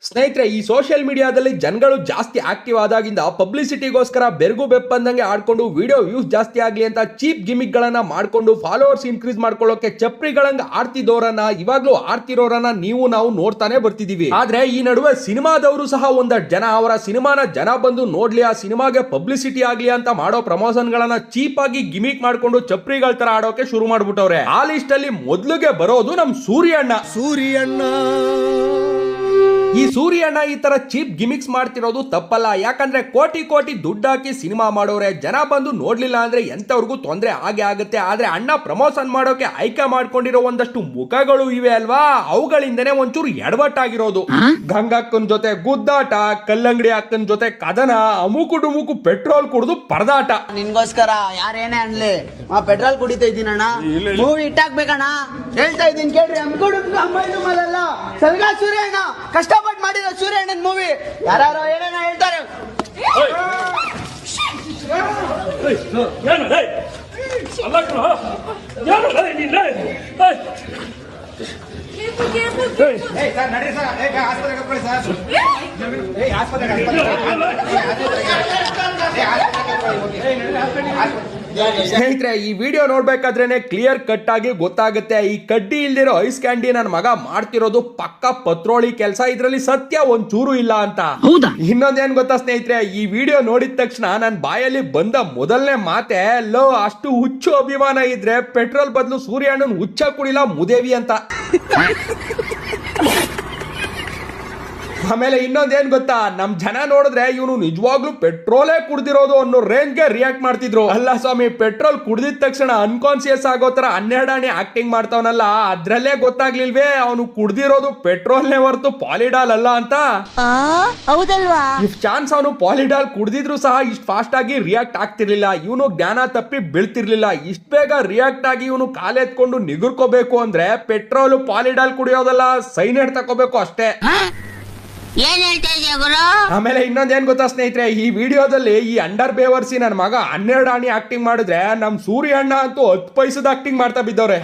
ಸ್ನೇಹಿತರೆ, ಈ ಸೋಷಿಯಲ್ ಮೀಡಿಯಾದಲ್ಲಿ ಜನಗಳು ಜಾಸ್ತಿ ಆಕ್ಟಿವ್ ಆದಾಗಿಂದ ಪಬ್ಲಿಸಿಟಿಗೋಸ್ಕರ ಬೆರಗು ಬೆಪ್ಪಂದಂಗೆ ಆಡ್ಕೊಂಡು ವಿಡಿಯೋ ವ್ಯೂಸ್ ಜಾಸ್ತಿ ಆಗ್ಲಿ ಅಂತ ಚೀಪ್ ಗಿಮಿಕ್ ಗಳನ್ನ ಮಾಡ್ಕೊಂಡು ಫಾಲೋವರ್ಸ್ ಇನ್ಕ್ರೀಸ್ ಮಾಡ್ಕೊಳ್ಳೋಕೆ ಚಪ್ರಿಗಳಂಗ ಆಡ್ತಿದ್ದೋರನ್ನ ಇವಾಗ್ಲೂ ಆಡ್ತಿರೋರನ್ನ ನಾವು ನೋಡ್ತಾನೆ ಬರ್ತಿದೀವಿ. ಆದ್ರೆ ಈ ನಡುವೆ ಸಿನಿಮಾದವರು ಸಹ ಒಂದಷ್ಟು ಜನ ಅವರ ಸಿನಿಮಾನ ಜನ ಬಂದು ನೋಡ್ಲಿ, ಆ ಸಿನಿಮಾಗೆ ಪಬ್ಲಿಸಿಟಿ ಆಗ್ಲಿ ಅಂತ ಮಾಡೋ ಪ್ರಮೋಷನ್ ಗಳನ್ನ ಚೀಪ್ ಆಗಿ ಗಿಮಿಕ್ ಮಾಡ್ಕೊಂಡು ಚಪ್ರಿಗಳ ತರ ಆಡೋಕೆ ಶುರು ಮಾಡ್ಬಿಟ್ಟವ್ರೆ. ಆ ಲಿಸ್ಟ್ ಅಲ್ಲಿ ಮೊದ್ಲಿಗೆ ಬರೋದು ನಮ್ ಸೂರ್ಯಣ್ಣ. ಈ ಸೂರ್ಯಣ್ಣ ಈ ತರ ಚೀಪ್ ಗಿಮಿಕ್ಸ್ ಮಾಡ್ತಿರೋದು ತಪ್ಪಲ್ಲ. ಯಾಕಂದ್ರೆ ಕೋಟಿ ಕೋಟಿ ದುಡ್ಡು ಹಾಕಿ ಸಿನಿಮಾ ಮಾಡೋರೆ, ಜನ ಬಂದು ನೋಡ್ಲಿಲ್ಲ ಅಂದ್ರೆ ಎಂತವ್ರಿಗೂ ತೊಂದ್ರೆ ಆಗೇ ಆಗುತ್ತೆ. ಆದ್ರೆ ಅಣ್ಣ ಪ್ರಮೋಷನ್ ಮಾಡೋಕೆ ಆಯ್ಕೆ ಮಾಡ್ಕೊಂಡಿರೋ ಒಂದಷ್ಟು ಮುಖಗಳು ಇವೆ ಅಲ್ವಾ, ಅವುಗಳಿಂದನೇ ಒಂಚೂರು ಎಡವಟ್ಟಾಗಿರೋದು. ಗಂಗಕ್ಕನ್ ಜೊತೆ ಗುದ್ದಾಟ, ಕಲ್ಲಂಗಡಿ ಅಕ್ಕನ್ ಜೊತೆ ಕದನ, ಅಮುಕು ಡುಮುಕು ಪೆಟ್ರೋಲ್ ಕುಡಿದು ಪರದಾಟ. ನಿನ್ಗೋಸ್ಕರ ಯಾರೇನೇ ಅನ್ಲಿ ಪೆಟ್ರೋಲ್ ಕುಡಿತಾ ಇದ್ದೀನಣ್ಣ, ಮೂವಿ ಇಟ್ಟಾಕ್ಬೇಕಣ್ಣ, ಹೇಳ್ತಾ ಇದ್ದೀನಿ ಕೇಳ್ರಿ. ಅಮ್ಮಲ್ಲ ಸಲ್ಗಾ ಸೂರ್ಯಣ್ಣ ಕಷ್ಟಪಟ್ಟು ಮಾಡಿರೋ ಸೂರ್ಯಣ್ಣನ್ ಮೂವಿ ಯಾರು ಏನೇನ ಹೇಳ್ತಾರೆ. ಸ್ನೇಹಿತರೆ, ಈ ವಿಡಿಯೋ ನೋಡ್ಬೇಕಾದ್ರೇನೆ ಕ್ಲಿಯರ್ ಕಟ್ ಆಗಿ ಗೊತ್ತಾಗುತ್ತೆ, ಈ ಕಡ್ಡಿ ಇಲ್ದಿರೋ ಐಸ್ ಕ್ಯಾಂಡಿ ನನ್ನ ಮಗ ಮಾಡ್ತಿರೋದು ಪಕ್ಕ ಪತ್ರೋಳಿ ಕೆಲಸ, ಇದ್ರಲ್ಲಿ ಸತ್ಯ ಒಂಚೂರು ಇಲ್ಲ ಅಂತ. ಇನ್ನೊಂದೇನ್ ಗೊತ್ತಾ ಸ್ನೇಹಿತರೆ, ಈ ವಿಡಿಯೋ ನೋಡಿದ ತಕ್ಷಣ ನನ್ನ ಬಾಯಲ್ಲಿ ಬಂದ ಮೊದಲನೇ ಮಾತೆ, ಲೋ ಅಷ್ಟು ಹುಚ್ಚು ಅಭಿಮಾನ ಇದ್ರೆ ಪೆಟ್ರೋಲ್ ಬದಲು ಸೂರ್ಯಣ್ಣನ್ ಹುಚ್ಚ ಕುಡಿಲ್ಲ ಮುದೇವಿ ಅಂತ. ಆಮೇಲೆ ಇನ್ನೊಂದೇನ್ ಗೊತ್ತಾ, ನಮ್ ಜನ ನೋಡಿದ್ರೆ ಇವನು ನಿಜವಾಗ್ಲೂ ಪೆಟ್ರೋಲೇ ಕುಡ್ದಿರೋದು ಅನ್ನೋ ರೇಂಜ್ಗೆ ರಿಯಾಕ್ಟ್ ಮಾಡ್ತಿದ್ರು. ಅಲ್ಲ ಸ್ವಾಮಿ, ಪೆಟ್ರೋಲ್ ಕುಡ್ದಿದ ತಕ್ಷಣ ಅನ್ಕಾನ್ಸಿಯಸ್ ಆಗೋ ತರ 12 ಆಣೆ ಆಕ್ಟಿಂಗ್ ಮಾಡ್ತಾವನಲ್ಲ, ಅದ್ರಲ್ಲೇ ಗೊತ್ತಾಗ್ಲಿಲ್ವೇ ಅವನು ಕುಡ್ದಿರೋದು ಪೆಟ್ರೋಲ್ನೇ ಹೊರತು ಪಾಲಿಡಾಲ್ ಅಲ್ಲ ಅಂತ. ಹೌದಲ್ವಾ? ಇಫ್ ಚಾನ್ಸ್ ಅವನು ಪಾಲಿಡಾಲ್ ಕುಡ್ದಿದ್ರು ಸಹ ಇಷ್ಟು ಫಾಸ್ಟ್ ಆಗಿ ರಿಯಾಕ್ಟ್ ಆಗ್ತಿರ್ಲಿಲ್ಲ, ಇವನು ಜ್ಞಾನ ತಪ್ಪಿ ಬೀಳ್ತಿರ್ಲಿಲ್ಲ. ಇಷ್ಟ ಬೇಗ ರಿಯಾಕ್ಟ್ ಆಗಿ ಇವನು ಕಾಲೆತ್ಕೊಂಡು ನಿಗುರ್ಕೋಬೇಕು ಅಂದ್ರೆ ಪೆಟ್ರೋಲ್ ಪಾಲಿಡಾಲ್ ಕುಡಿಯೋದಲ್ಲ, ಸೈನೈಡ್ ತಕೋಬೇಕು ಅಷ್ಟೇ. ಆಮೇಲೆ ಇನ್ನೊಂದೇನ್ ಗೊತ್ತಾ ಸ್ನೇಹಿತರೆ, ಈ ವಿಡಿಯೋದಲ್ಲಿ ಈ ಅಂಡರ್ ಬೇವರ್ಸಿ ನನ್ನ ಮಗ 12 ಆಣಿ ಆಕ್ಟಿಂಗ್ ಮಾಡಿದ್ರೆ ನಮ್ ಸೂರ್ಯಣ್ಣ ಅಂತೂ 10 ಪೈಸದ ಆಕ್ಟಿಂಗ್ ಮಾಡ್ತಾ ಬಿದ್ದವ್ರೆ.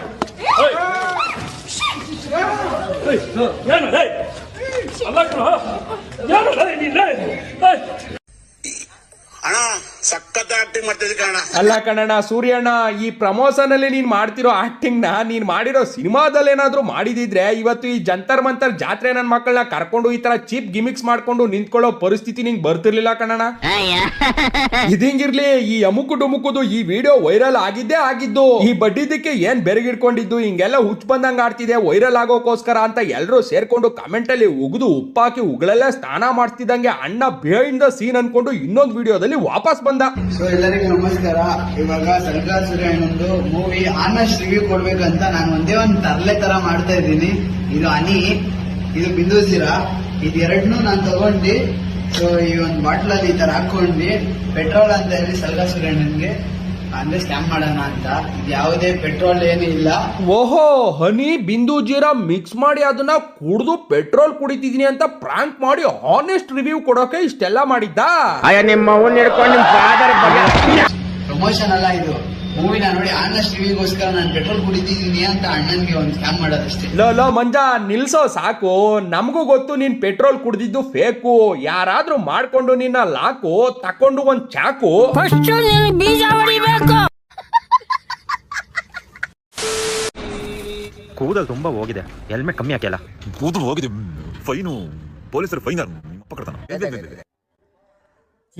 ಅಲ್ಲ ಕಣಣ್ಣ ಸೂರ್ಯಣ್ಣ, ಈ ಪ್ರಮೋಷನ್ ಅಲ್ಲಿ ನೀನ್ ಮಾಡ್ತಿರೋ ಆಕ್ಟಿಂಗ್ ನ ನೀನ್ ಮಾಡಿರೋ ಸಿನಿಮಾದಲ್ಲಿ ಏನಾದ್ರೂ ಮಾಡಿದಿದ್ರೆ ಇವತ್ತು ಈ ಜಂತರ್ ಮಂತರ್ ಜಾತ್ರೆ ನನ್ನ ಮಕ್ಕಳನ್ನ ಕರ್ಕೊಂಡು ಈ ತರ ಚೀಪ್ ಗಿಮಿಕ್ಸ್ ಮಾಡ್ಕೊಂಡು ನಿಂತ್ಕೊಳ್ಳೋ ಪರಿಸ್ಥಿತಿ ನಿಂಗೆ ಬರ್ತಿರ್ಲಿಲ್ಲ ಕಣಣ್ಣ. ಇದಿಂಗಿರ್ಲಿ, ಈ ಅಮುಕು ಡುಮುಕುದು ಈ ವಿಡಿಯೋ ವೈರಲ್ ಆಗಿದ್ದೇ ಆಗಿದ್ದು. ಈ ಬಡ್ಡಿದ್ದಕ್ಕೆ ಏನ್ ಬೆರಗಿಡ್ಕೊಂಡಿದ್ದು, ಹಿಂಗೆಲ್ಲ ಹುಚ್ಚ ಬಂದಂಗ ಆಡ್ತಿದೆ ವೈರಲ್ ಆಗೋಕೋಸ್ಕರ ಅಂತ ಎಲ್ಲರೂ ಸೇರ್ಕೊಂಡು ಕಮೆಂಟ್ ಅಲ್ಲಿ ಉಗಿದು ಉಪ್ಪಾಕಿ ಉಗಳಲ್ಲೇ ಸ್ನಾನ ಮಾಡ್ತಿದ್ದಂಗೆ ಅಣ್ಣ ಬಿಹೈಂಡ್ ದ ಸೀನ್ ಅನ್ಕೊಂಡು ಇನ್ನೊಂದು ವಿಡಿಯೋದಲ್ಲಿ ವಾಪಸ್ ಬಂದ. ಸೊ ಎಲ್ಲರಿಗೂ ನಮಸ್ಕಾರ. ಇವಾಗ ಸಲ್ಗಾ ಸೂರ್ಯಣ್ಣಂದು ಮೂವಿ ಆನೆಸ್ಟ್ ರಿವ್ಯೂ ಕೊಡ್ಬೇಕಂತ ನಾನು ಒಂದೇ ಒಂದು ತರಲೆ ತರ ಮಾಡ್ತಾ ಇದ್ದೀನಿ. ಇದು ಹನಿ, ಇದು ಬಿಂದು ಜೀರಾ, ಇದೆರಡನ್ನೂ ನಾನು ತಗೊಂಡು ಸೊ ಈ ಒಂದು ಬಾಟ್ಲ್ ಅಲ್ಲಿ ಈ ತರ ಹಾಕೊಂಡು ಪೆಟ್ರೋಲ್ ಅಂತ ಹೇಳಿ ಸಲ್ಗಾ ಸೂರ್ಯಣ್ಣನ್ಗೆ ಅಂದ್ರೆ ಸ್ಕ್ಯಾಮ್ ಮಾಡೋಣ ಅಂತ. ಇದು ಯಾವುದೇ ಪೆಟ್ರೋಲ್ ಏನು ಇಲ್ಲ. ಓಹೋ, ಹನಿ ಬಿಂದು ಜೀರಾ ಮಿಕ್ಸ್ ಮಾಡಿ ಅದನ್ನ ಕುಡಿದು ಪೆಟ್ರೋಲ್ ಕುಡಿತಿದೀನಿ ಅಂತ ಪ್ರಾಂಕ್ ಮಾಡಿ ಆನೆಸ್ಟ್ ರಿವ್ಯೂ ಕೊಡೋಕೆ ಇಷ್ಟೆಲ್ಲ ಮಾಡಿದ್ದ. ಪ್ರಮೋಷನ್ ಅಲ್ಲ ಇದು, ಮೂವಿನ ನೋಡಿ ಆನೆಸ್ಟ್ ರಿವ್ಯೂಗೋಸ್ಕರ ನಾನು ಪೆಟ್ರೋಲ್ ಕುಡಿತಿದ್ದೀನಿ ಅಂತ ಅಣ್ಣನ್ಗೆ ಒಂದು ಸ್ಕ್ಯಾಮ್ ಮಾಡೋದಷ್ಟೇ. ಲೋ ಮಂಜ, ನಿಲ್ಸೋ ಸಾಕು. ನಮಗೂ ಗೊತ್ತು ನೀನ್ ಪೆಟ್ರೋಲ್ ಕುಡಿದಿದ್ದು ಫೇಕು. ಯಾರಾದ್ರೂ ಮಾಡ್ಕೊಂಡು ನಿನ್ನ ಲಾಕು ತಕೊಂಡು ಒಂದ್ ಚಾಕು. ಕೂದಲು ತುಂಬಾ ಹೋಗಿದೆ, ಹೆಲ್ಮೆಟ್ ಕಮ್ಮಿ ಹಾಕಿಲ್ಲ. ಕೂದಲು ಹೋಗಿದೆ, ಫೈನು ಪೊಲೀಸರು ಫೈನ್ ಪಕಡ್ತಾನ.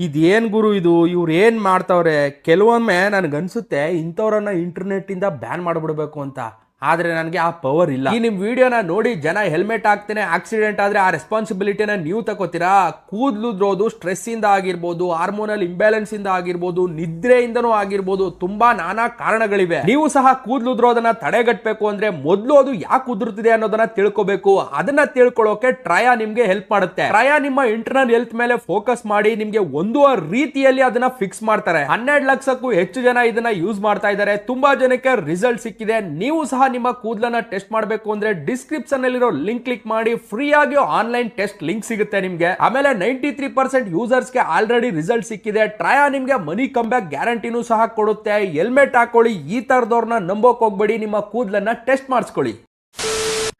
ಇದೇನ್ ಗುರು ಇದು, ಇವ್ರು ಏನ್ ಮಾಡ್ತಾವ್ರೆ? ಕೆಲವೊಮ್ಮೆ ನನ್ಗನ್ಸುತ್ತೆ ಇಂಥವ್ರನ್ನ ಇಂಟರ್ನೆಟ್ ಇಂದ ಬ್ಯಾನ್ ಮಾಡ್ಬಿಡ್ಬೇಕು ಅಂತ. ಆದ್ರೆ ನನಗೆ ಆ ಪವರ್ ಇಲ್ಲ. ಈ ನಿಮ್ ವಿಡಿಯೋನ ನೋಡಿ ಜನ ಹೆಲ್ಮೆಟ್ ಹಾಕ್ತೇನೆ, ಆಕ್ಸಿಡೆಂಟ್ ಆದ್ರೆ ಆ ರೆಸ್ಪಾನ್ಸಿಬಿಲಿಟಿನ ನೀವು ತಗೋತೀರಾ? ಕೂದ್ಲುದ್ರೋದು ಸ್ಟ್ರೆಸ್ ಇಂದ ಆಗಿರ್ಬೋದು, ಹಾರ್ಮೋನಲ್ ಇಂಬ್ಯಾಲೆನ್ಸ್ ಇಂದ ಆಗಿರ್ಬೋದು, ನಿದ್ರೆಯಿಂದನೂ ಆಗಿರ್ಬೋದು, ತುಂಬಾ ನಾನಾ ಕಾರಣಗಳಿವೆ. ನೀವು ಸಹ ಕೂದ್ಲುದ್ರೋದನ್ನ ತಡೆಗಟ್ಟಬೇಕು ಅಂದ್ರೆ ಮೊದಲು ಅದು ಯಾಕೆ ಉದುರ್ತಿದೆ ಅನ್ನೋದನ್ನ ತಿಳ್ಕೋಬೇಕು. ಅದನ್ನ ತಿಳ್ಕೊಳ್ಳೋಕೆ ಟ್ರಯಾ ನಿಮ್ಗೆ ಹೆಲ್ಪ್ ಮಾಡುತ್ತೆ. ಟ್ರಯಾ ನಿಮ್ಮ ಇಂಟರ್ನಲ್ ಹೆಲ್ತ್ ಮೇಲೆ ಫೋಕಸ್ ಮಾಡಿ ನಿಮ್ಗೆ ಒಂದು ರೀತಿಯಲ್ಲಿ ಅದನ್ನ ಫಿಕ್ಸ್ ಮಾಡ್ತಾರೆ. 12 ಲಕ್ಷಕ್ಕೂ ಹೆಚ್ಚು ಜನ ಇದನ್ನ ಯೂಸ್ ಮಾಡ್ತಾ ಇದ್ದಾರೆ. ತುಂಬಾ ಜನಕ್ಕೆ ರಿಸಲ್ಟ್ ಸಿಕ್ಕಿದೆ. ನೀವು ಸಹ ನಿಮ್ಮ ಕೂದಲನ್ನ ಟೆಸ್ಟ್ ಮಾಡಬೇಕು ಅಂದ್ರೆ ಡಿಸ್ಕ್ರಿಪ್ಷನ್ ಅಲ್ಲಿರೋ ಲಿಂಕ್ ಕ್ಲಿಕ್ ಮಾಡಿ ಫ್ರೀ ಆಗಿ ಆನ್ಲೈನ್ ಟೆಸ್ಟ್ ಲಿಂಕ್ ಸಿಗುತ್ತೆ ನಿಮ್ಗೆ. ಆಮೇಲೆ 93% ಯೂಸರ್ಸ್ ಗೆ ಆಲ್ರೆಡಿ ರಿಸಲ್ಟ್ ಸಿಕ್ಕಿದೆ. ಟ್ರಯಾ ನಿಮ್ಗೆ ಮನಿ ಕಮ್ ಬ್ಯಾಕ್ ಗ್ಯಾರಂಟಿನೂ ಸಹ ಕೊಡುತ್ತೆ. ಹೆಲ್ಮೆಟ್ ಹಾಕೊಳ್ಳಿ, ಈ ತರದವ್ರನ್ನ ನಂಬೋಕ್ ಹೋಗ್ಬೇಡಿ, ನಿಮ್ಮ ಕೂದಲನ್ನ ಟೆಸ್ಟ್ ಮಾಡಿಸ್ಕೊಳ್ಳಿ.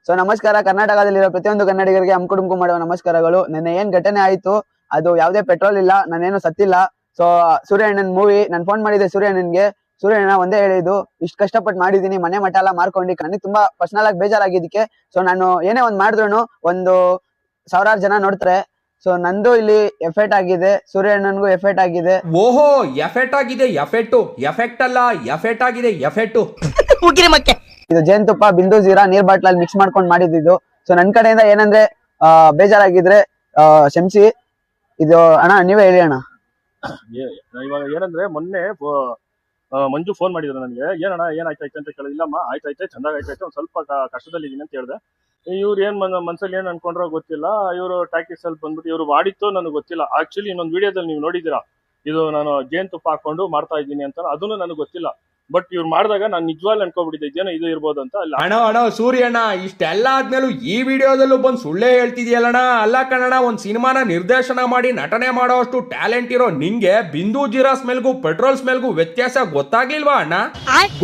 ಸೊ ನಮಸ್ಕಾರ, ಕರ್ನಾಟಕದಲ್ಲಿರೋ ಪ್ರತಿಯೊಂದು ಕನ್ನಡಿಗರಿಗೆ ಅಮ್ಕುಡುಮ್ಕು ಮಾಡುವ ನಮಸ್ಕಾರಗಳು. ನನ್ನ ಏನ್ ಘಟನೆ ಆಯ್ತು, ಅದು ಯಾವ್ದೇ ಪೆಟ್ರೋಲ್ ಇಲ್ಲ, ನಾನೇನು ಸತ್ತಿಲ್ಲ. ಸೊ ಸೂರ್ಯಣ್ಣನ್ ಮೂವಿ ನಾನು ಫೋನ್ ಮಾಡಿದ್ದೆ ಸೂರ್ಯಣ್ಣನ್ಗೆ. ಸೂರ್ಯಣ್ಣ ಒಂದೇ ಹೇಳಿದ್ದು, ಇಷ್ಟು ಕಷ್ಟಪಟ್ಟು ಮಾಡಿದೀನಿ, ಮನೆ ಮಠ ಎಲ್ಲ ಮಾರ್ಕೊಂಡು ನನಗೆ ತುಂಬಾ ಪರ್ಸನಲ್ ಆಗಿ ಬೇಜಾರಾಗಿದ್ದಕ್ಕೆ. ಸೊ ನಾನು ಏನೇ ಒಂದ್ ಮಾಡಿದ್ರು ಒಂದು 1000 ಜನ ನೋಡ್ತಾರೆ. ಸೊ ನಂದು ಇಲ್ಲಿ ಎಫೆಕ್ಟ್ ಆಗಿದೆ, ಸೂರ್ಯಣ್ಣನ್ಗೂ ಎಫೆಕ್ಟ್ ಆಗಿದೆ. ಓಹೋ, ಎಫೆಕ್ಟ್ ಆಗಿದೆ, ಎಫೆಕ್ಟ್ ಅಲ್ಲ, ಎಫೆಕ್ಟ್ ಆಗಿದೆ, ಎಫೆಕ್ಟ್. ಇದು ಜೇನುತುಪ್ಪ, ಬಿಂದು ಜೀರಾ, ನೀರ್ ಬಾಟ್ಲಲ್ಲಿ ಮಿಕ್ಸ್ ಮಾಡ್ಕೊಂಡು ಮಾಡಿದ್ದು. ಸೊ ನನ್ ಕಡೆಯಿಂದ ಏನಂದ್ರೆ ಬೇಜಾರಾಗಿದ್ರೆ ಕ್ಷಮಿಸಿ. ಇದು ಅಣ್ಣ ನೀವೇ ಹೇಳಿ ಅಣ್ಣ. ಇವಾಗ ಏನಂದ್ರೆ ಮೊನ್ನೆ ಮಂಜು ಫೋನ್ ಮಾಡಿದ್ರು ನನಗೆ, ಏನಣ್ಣ ಏನಾಯ್ತಾಯ್ತು ಅಂತ ಕೇಳಿದ್ರೆ, ಇಲ್ಲಮ್ಮ ಆಯ್ತಾಯ್ತೆ, ಚಂದಾಗ ಆಯ್ತಾಯ್ತು, ಒಂದ್ ಸ್ವಲ್ಪ ಕಷ್ಟದಲ್ಲಿದ್ದೀನಿ ಅಂತ ಹೇಳಿದೆ. ಇವ್ರು ಏನ್ ಮನ್ಸಲ್ಲಿ ಏನ್ ಅನ್ಕೊಂಡ್ರೋ ಗೊತ್ತಿಲ್ಲ, ಇವರು ಟ್ಯಾಕ್ಟಿಕ್ಸ್ ಅಲ್ಲಿ ಬಂದ್ಬಿಟ್ಟು ಇವ್ರು ಮಾಡಿತ್ತು ನನಗೆ ಗೊತ್ತಿಲ್ಲ. ಆಕ್ಚುಲಿ ಇನ್ನೊಂದು ವಿಡಿಯೋದಲ್ಲಿ ನೀವು ನೋಡಿದ್ದೀರಾ, ಇದು ನಾನು ಜೇನುತುಪ್ಪ ಹಾಕೊಂಡು ಮಾಡ್ತಾ ಇದ್ದೀನಿ ಅಂತ, ಅದನ್ನು ನನಗೆ ಗೊತ್ತಿಲ್ಲ. ಬಟ್ ಇವ್ರು ಮಾಡಿದಾಗ ನಾನು ನಿಜವಾಗ್ಲೂ ಅನ್ಕೋಬಿಟ್ಟಿದ್ದೆ ಇದೇನೋ ಇದು ಇರ್ಬೋದು ಅಂತ. ಅಣ್ಣ ಸೂರ್ಯಣ್ಣ, ಇಷ್ಟೆಲ್ಲ ಆದ್ಮೇಲೂ ಈ ವಿಡಿಯೋದಲ್ಲೂ ಬಂದು ಸುಳ್ಳೇ ಹೇಳ್ತಿದ್ಯಲ್ಲಣ್ಣ. ಅಲ್ಲ ಕಣಣ್ಣ, ಒಂದ್ ಸಿನಿಮಾನ ನಿರ್ದೇಶನ ಮಾಡಿ ನಟನೆ ಮಾಡೋ ಅಷ್ಟು ಟ್ಯಾಲೆಂಟ್ ಇರೋ ನಿಂಗೆ ಬಿಂದು ಜೀರಾ ಸ್ಮೆಲ್ಗೂ ಪೆಟ್ರೋಲ್ ಸ್ಮೆಲ್ಗೂ ವ್ಯತ್ಯಾಸ ಗೊತ್ತಾಗ್ಲಿಲ್ವಾ ಅಣ್ಣ?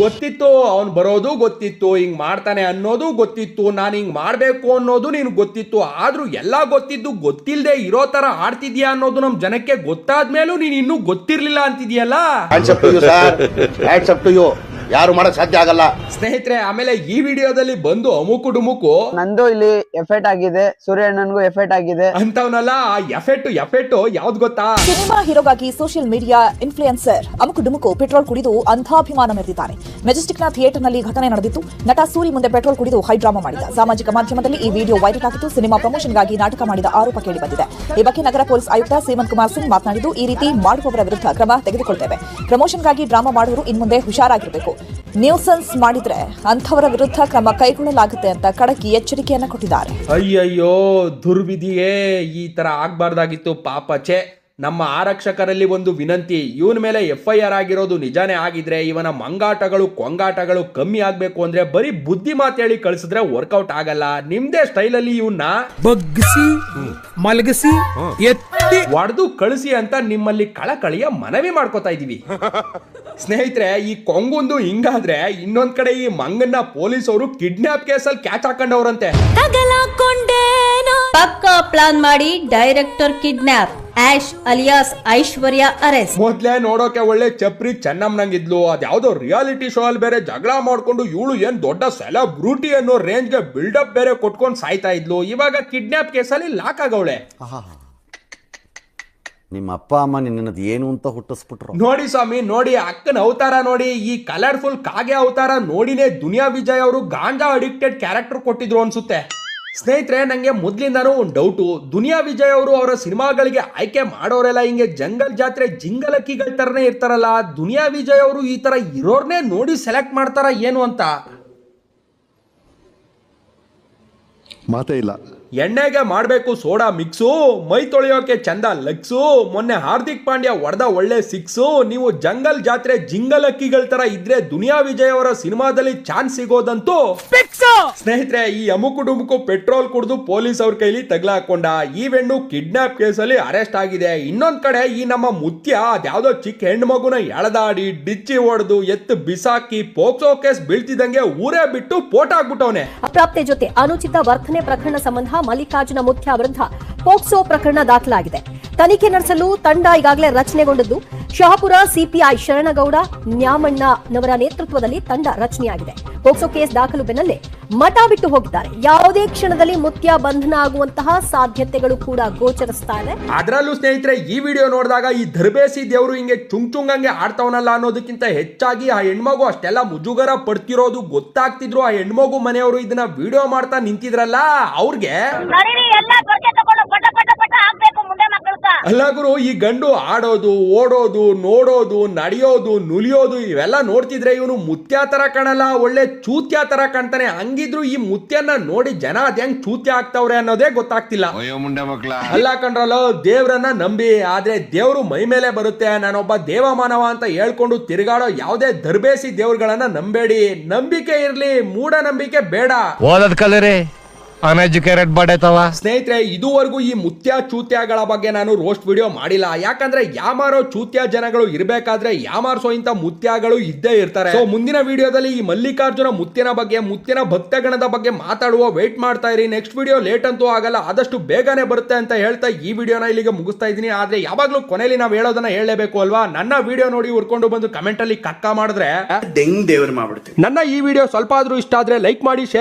ಗೊತ್ತಿತ್ತು, ಅವ್ನ್ ಬರೋದು ಗೊತ್ತಿತ್ತು, ಹಿಂಗ್ ಮಾಡ್ತಾನೆ ಅನ್ನೋದು ಗೊತ್ತಿತ್ತು, ನಾನು ಹಿಂಗ್ ಮಾಡ್ಬೇಕು ಅನ್ನೋದು ನಿನ್ ಗೊತ್ತಿತ್ತು. ಆದ್ರೂ ಎಲ್ಲಾ ಗೊತ್ತಿದ್ದು ಗೊತ್ತಿಲ್ದೆ ಇರೋ ತರ ಆಡ್ತಿದ್ಯಾ ಅನ್ನೋದು ನಮ್ ಜನಕ್ಕೆ ಗೊತ್ತಾದ್ಮೇಲೂ ನೀನ್ ಇನ್ನೂ ಗೊತ್ತಿರ್ಲಿಲ್ಲ ಅಂತಿದ್ಯಲ್ಲ. ಯಾರು ಮಾಡಕ್ ಸಾಧ್ಯ ಆಗಲ್ಲ ಸ್ನೇಹಿತರೆ. ಆಮೇಲೆ ಈ ವಿಡಿಯೋದಲ್ಲಿ ಬಂದು ಅಮುಕು ಡುಮುಕು ನಂದು ಇಲ್ಲಿ ಎಫೆಕ್ಟ್ ಆಗಿದೆ, ಸೂರ್ಯಣ್ಣನ್ಗೂ ಎಫೆಕ್ಟ್ ಆಗಿದೆ ಅಂತವನಲ್ಲ. ಆ ಎಫೆಕ್ಟ್ ಯಾವ್ದು ಗೊತ್ತಾ? ಸಿನಿಮಾ ಹೀರೋಗಾಗಿ ಸೋಷಿಯಲ್ ಮೀಡಿಯಾ ಇನ್ಫ್ಲೂಯೆನ್ಸರ್ ಅಮುಕು ಡುಮುಕು ಪೆಟ್ರೋಲ್ ಕುಡಿದು ಅಂಧಾಭಿಮಾನ ಮೆರೆದಿದ್ದಾನೆ. ಮೆಜೆಸ್ಟಿಕ್ನ ಥಿಯೇಟರ್ನಲ್ಲಿ ಘಟನೆ ನಡೆದಿತ್ತು. ನಟ ಸೂರಿ ಮುಂದೆ ಪೆಟ್ರೋಲ್ ಕುಡಿದು ಹೈಡ್ರಾಮಾ ಮಾಡಿದ. ಸಾಮಾಜಿಕ ಮಾಧ್ಯಮದಲ್ಲಿ ಈ ವಿಡಿಯೋ ವೈರಲ್ ಆಗಿತ್ತು. ಸಿನಿಮಾ ಪ್ರಮೋಷನ್ಗಾಗಿ ನಾಟಕ ಮಾಡಿದ ಆರೋಪ ಕೇಳಿಬಂದಿದೆ. ಈ ಬಗ್ಗೆ ನಗರ ಪೊಲೀಸ್ ಆಯುಕ್ತ ಶ್ರೀಮಂತ್ ಕುಮಾರ್ ಸಿಂಗ್ ಮಾತನಾಡಿದ್ದು, ಈ ರೀತಿ ಮಾಡುವವರ ವಿರುದ್ಧ ಕ್ರಮ ತೆಗೆದುಕೊಳ್ತೇವೆ. ಪ್ರಮೋಷನ್ಗಾಗಿ ಡ್ರಾಮಾ ಮಾಡುವವರು ಇನ್ಮುಂದೆ ಹುಷಾರಾಗಿರಬೇಕು. ನ್ಯೂಸೆನ್ಸ್ ಮಾಡಿದ್ರೆ ಅಂಥವರ ವಿರುದ್ಧ ಕ್ರಮ ಕೈಗೊಳ್ಳಲಾಗುತ್ತೆ ಅಂತ ಖಡಕ್ ಎಚ್ಚರಿಕೆಯನ್ನ ಕೊಟ್ಟಿದ್ದಾರೆ. ಅಯ್ಯಯ್ಯೋ, ದುರ್ವಿಧಿಯೇ, ಈ ತರ ಆಗ್ಬಾರ್ದಾಗಿತ್ತು ಪಾಪ. ಛೇ, ನಮ್ಮ ಆರಕ್ಷಕರಲ್ಲಿ ಒಂದು ವಿನಂತಿ, ಇವನ ಮೇಲೆ FIR ಆಗಿರೋದು ನಿಜಾನೇ ಆಗಿದ್ರೆ ಇವನ ಮಂಗಾಟಗಳು ಕೊಂಗಾಟಗಳು ಕಮ್ಮಿ ಆಗ್ಬೇಕು ಅಂದ್ರೆ ಬರೀ ಬುದ್ಧಿ ಮಾತು ಹೇಳಿ ಕಳಿಸಿದ್ರೆ ವರ್ಕೌಟ್ ಆಗಲ್ಲ. ನಿಮ್ದೇ ಸ್ಟೈಲಲ್ಲಿ ಇವನ್ನ ಬಗ್ಗಿಸಿ ಮಲಗಿಸಿ ಎತ್ತಿ ಒಡೆದು ಕಳಿಸಿ ಅಂತ ನಿಮ್ಮಲ್ಲಿ ಕಳಕಳಿಯ ಮನವಿ ಮಾಡ್ಕೋತಾ ಇದೀವಿ. ಸ್ನೇಹಿತರೆ, ಈ ಕೊಂಗುಂದು ಹಿಂಗಾದ್ರೆ ಇನ್ನೊಂದ್ ಕಡೆ ಈ ಮಂಗನ್ನ ಪೊಲೀಸರು ಕಿಡ್ನಾಪ್ ಕೇಸಲ್ಲಿ ಕ್ಯಾಚ್ ಹಾಕೊಂಡವ್ರಂತೆ. ಪಕ್ಕಾ ಪ್ಲಾನ್ ಮಾಡಿ ಡೈರೆಕ್ಟರ್ ಕಿಡ್ನಾಪ್, ಆಶ್ ಅಲಿಯಾಸ್ ಐಶ್ವರ್ಯ ಅರೆಸ್ಟ್. ಮೊದ್ಲೇ ನೋಡೋಕೆ ಒಳ್ಳೆ ಚಪ್ರಿ ಚೆನ್ನಮ್ಮನಂಗಿದ್ಲು. ಅದ್ಯಾವ್ದೋ ರಿಯಾಲಿಟಿ ಶೋ ಅಲ್ಲಿ ಬೇರೆ ಜಗಳ ಮಾಡ್ಕೊಂಡು ಇವಳು ಏನ್ ದೊಡ್ಡ ಸೆಲೆಬ್ರಿಟಿ ಅನ್ನೋ ರೇಂಜ್ಗೆ ಬಿಲ್ಡಪ್ ಬೇರೆ ಕೊಟ್ಕೊಂಡು ಸಾಯ್ತಾ ಇದ್ಲು. ಇವಾಗ ಕಿಡ್ನಾಪ್ ಕೇಸಲ್ಲಿ ಲಾಕ್ ಆಗವಳೆ. ನಿಮ್ಮ ಅಪ್ಪ ಅಮ್ಮ ನಿನ್ನದು ಏನು ಅಂತ ಹುಟ್ಟಿಸ್ಬಿಟ್ರು. ನೋಡಿ ಸ್ವಾಮಿ, ನೋಡಿ ಅಕ್ಕನ ಅವತಾರ ನೋಡಿ. ಈ ಕಲರ್ಫುಲ್ ಕಾಗೆ ಅವತಾರ ನೋಡಿನೇ ದುನಿಯಾ ವಿಜಯ್ ಅವರು ಗಾಂಜಾ ಅಡಿಕ್ಟೆಡ್ ಕ್ಯಾರೆಕ್ಟರ್ ಕೊಟ್ಟಿದ್ರು ಅನ್ಸುತ್ತೆ. ಸ್ನೇಹಿತರೆ, ನಂಗೆ ಮೊದ್ಲಿಂದಾನು ಒಂದು ಡೌಟು, ದುನಿಯಾ ವಿಜಯ್ ಅವರು ಅವರ ಸಿನಿಮಾಗಳಿಗೆ ಆಯ್ಕೆ ಮಾಡೋರೆಲ್ಲ ಹಿಂಗೆ ಜಂಗಲ್ ಜಾತ್ರೆ ಜಿಂಗಲಕ್ಕಿಗಳ ತರನೇ ಇರ್ತಾರಲ್ಲ. ದುನಿಯಾ ವಿಜಯ್ ಅವರು ಈ ತರ ಇರೋರ್ನೇ ನೋಡಿ ಸೆಲೆಕ್ಟ್ ಮಾಡ್ತಾರ ಏನು ಅಂತ ಮಾತೇ ಇಲ್ಲ. ಎಣ್ಣೆಗೆ ಮಾಡಬೇಕು ಸೋಡಾ ಮಿಕ್ಸು, ಮೈ ತೊಳೆಯೋಕೆ ಚಂದ ಲಕ್ಸು, ಮೊನ್ನೆ ಹಾರ್ದಿಕ್ ಪಾಂಡ್ಯ ಹೊಡೆದ ಒಳ್ಳೆ ಸಿಕ್ಸು. ನೀವು ಜಂಗಲ್ ಜಾತ್ರೆ ಜಿಂಗಲಕ್ಕಿಗಳ ತರ ಇದ್ರೆ ದುನಿಯಾ ವಿಜಯ್ ಅವರ ಸಿನಿಮಾದಲ್ಲಿ ಚಾನ್ಸ್ ಸಿಗೋದಂತೂ ಸ್ನೇಹಿತರೆ. ಈ ಅಮುಕು ಡುಮುಕು ಪೆಟ್ರೋಲ್ ಕುಡಿದು ಪೊಲೀಸ್ ಅವ್ರ ಕೈಲಿ ತಗ್ಲಾಕೊಂಡ. ಈ ಹೆಣ್ಣು ಕಿಡ್ನಾಪ್ ಕೇಸಲ್ಲಿ ಅರೆಸ್ಟ್ ಆಗಿದೆ. ಇನ್ನೊಂದ್ ಕಡೆ ಈ ನಮ್ಮ ಮುತ್ಯ ಅದ್ಯಾವ್ದೋ ಚಿಕ್ಕ ಹೆಣ್ಣು ಮಗುನ ಎಳೆದಾಡಿ ಡಿಚ್ಚಿ ಹೊಡೆದು ಎತ್ತು ಬಿಸಾಕಿ ಪೋಕ್ಸೋ ಕೇಸ್ ಬೀಳ್ತಿದಂಗೆ ಊರೇ ಬಿಟ್ಟು ಪೋಟ್ ಆಗ್ಬಿಟ್ಟವನೆ. ಅಪ್ರಾಪ್ತೆ ಜೊತೆ ಅನುಚಿತ ವರ್ತನೆ ಪ್ರಕರಣ ಸಂಬಂಧ ಮಲ್ಲಿಕಾರ್ಜುನ ಮುತ್ಯ ವಿರುದ್ಧ ಪೋಕ್ಸೋ ಪ್ರಕರಣ ದಾಖಲಾಗಿದೆ. ತನಿಖೆ ನಡೆಸಲು ತಂಡ ಈಗಾಗಲೇ ರಚನೆಗೊಂಡಿದ್ದು, ಶಹಾಪುರ ಸಿಪಿಐ ಶರಣಗೌಡ ನ್ಯಾಮಣ್ಣನವರ ನೇತೃತ್ವದಲ್ಲಿ ತಂಡ ರಚನೆಯಾಗಿದೆ. ಪೋಕ್ಸೋ ಕೇಸ್ ದಾಖಲು ಬೆನ್ನಲ್ಲೇ ಮಠ ಬಿಟ್ಟು ಹೋಗಿದ್ದಾರೆ. ಯಾವುದೇ ಕ್ಷಣದಲ್ಲಿ ಮುತ್ಯ ಬಂಧನ ಆಗುವಂತಹ ಸಾಧ್ಯತೆಗಳು ಕೂಡ ಗೋಚರಿಸ್ತಾ ಇದೆ. ಅದರಲ್ಲೂ ಸ್ನೇಹಿತರೆ, ಈ ವಿಡಿಯೋ ನೋಡಿದಾಗ ಈ ಧರ್ಬೇಸಿ ದೇವರು ಹಿಂಗೆ ಚುಂಗಂಗೆ ಆಡ್ತವನಲ್ಲ ಅನ್ನೋದಕ್ಕಿಂತ ಹೆಚ್ಚಾಗಿ ಆ ಹೆಣ್ಮಗು ಅಷ್ಟೆಲ್ಲ ಮುಜುಗರ ಪಡ್ತಿರೋದು ಗೊತ್ತಾಗ್ತಿದ್ರು. ಆ ಹೆಣ್ಮಗು ಮನೆಯವರು ಇದನ್ನ ವಿಡಿಯೋ ಮಾಡ್ತಾ ನಿಂತಿದ್ರಲ್ಲ, ಅವ್ರಿಗೆ ಅಲ್ಲ ಗುರು, ಈ ಗಂಡು ಆಡೋದು, ಓಡೋದು, ನೋಡೋದು, ನಡೆಯೋದು, ನುಲಿಯೋದು ಇವೆಲ್ಲ ನೋಡ್ತಿದ್ರೆ ಇವನು ಮುತ್ಯ ತರ ಕಾಣಲ್ಲ, ಒಳ್ಳೆ ಚೂತ್ಯ ತರ ಕಾಣ್ತಾನೆ. ಹಂಗಿದ್ರು ಈ ಮುತ್ಯನ ನೋಡಿ ಜನ ಅದ್ ಹೆಂಗ್ ಚೂತ್ಯ ಆಗ್ತಾವ್ರೆ ಅನ್ನೋದೇ ಗೊತ್ತಾಗ್ತಿಲ್ಲ. ಅಲ್ಲ ಕಣ್ರಲ್ಲ, ದೇವ್ರನ್ನ ನಂಬಿ, ಆದ್ರೆ ದೇವ್ರು ಮೈ ಮೇಲೆ ಬರುತ್ತೆ. ನಾನೊಬ್ಬ ದೇವಮಾನವ ಅಂತ ಹೇಳ್ಕೊಂಡು ತಿರುಗಾಡೋ ಯಾವುದೇ ದರ್ಬೇಸಿ ದೇವ್ರುಗಳನ್ನ ನಂಬೇಡಿ. ನಂಬಿಕೆ ಇರ್ಲಿ, ಮೂಢ ನಂಬಿಕೆ ಬೇಡ. ಓದದ್ ಕಲರೆ ಅನ್ಎಜುಕೇಟೆಡ್ ಬಡೈತವ. ಸ್ನೇಹಿತರೆ, ಇದುವರೆಗೂ ಈ ಮುತ್ಯ ಚೂತ್ಯಗಳ ಬಗ್ಗೆ ನಾನು ರೋಸ್ಟ್ ವಿಡಿಯೋ ಮಾಡಿಲ್ಲ. ಯಾಕಂದ್ರೆ ಯಾಮಾರೋ ಚೂತ್ಯ ಜನಗಳು ಇರಬೇಕಾದ್ರೆ ಯಾಮಾರ್ಸೋ ಇಂತ ಮುತ್ಯಗಳು ಇದ್ದೇ ಇರ್ತಾರೆ. ಸೊ ಮುಂದಿನ ವಿಡಿಯೋದಲ್ಲಿ ಈ ಮಲ್ಲಿಕಾರ್ಜುನ ಮುತ್ಯನ ಬಗ್ಗೆ, ಮುತ್ಯನ ಭಕ್ತಗಣದ ಬಗ್ಗೆ ಮಾತಾಡುವ ವೇಟ್ ಮಾಡ್ತಾ ಇರಿ. ನೆಕ್ಸ್ಟ್ ವಿಡಿಯೋ ಲೇಟ್ ಅಂತೂ ಆಗಲ್ಲ, ಆದಷ್ಟು ಬೇಗನೆ ಬರುತ್ತೆ ಅಂತ ಹೇಳ್ತಾ ಈ ವಿಡಿಯೋನ ಇಲ್ಲಿಗೆ ಮುಗಿಸ್ತಾ ಇದ್ದೀನಿ. ಆದ್ರೆ ಯಾವಾಗ್ಲೂ ಕೊನೆಯಲ್ಲಿ ನಾವು ಹೇಳೋದನ್ನ ಹೇಳಲೇಬೇಕು ಅಲ್ವಾ? ನನ್ನ ವಿಡಿಯೋ ನೋಡಿ ಉರ್ಕೊಂಡು ಬಂದು ಕಮೆಂಟ್ ಅಲ್ಲಿ ಕಕ್ಕ ಮಾಡಿದ್ರೆ ದೇವ್ರು ಮಾಡ್ಬಿಡ್ತೀನಿ. ನನ್ನ ಈ ವಿಡಿಯೋ ಸ್ವಲ್ಪ ಆದ್ರೂ ಇಷ್ಟ ಆದ್ರೆ ಲೈಕ್ ಮಾಡಿ, ಶೇರ್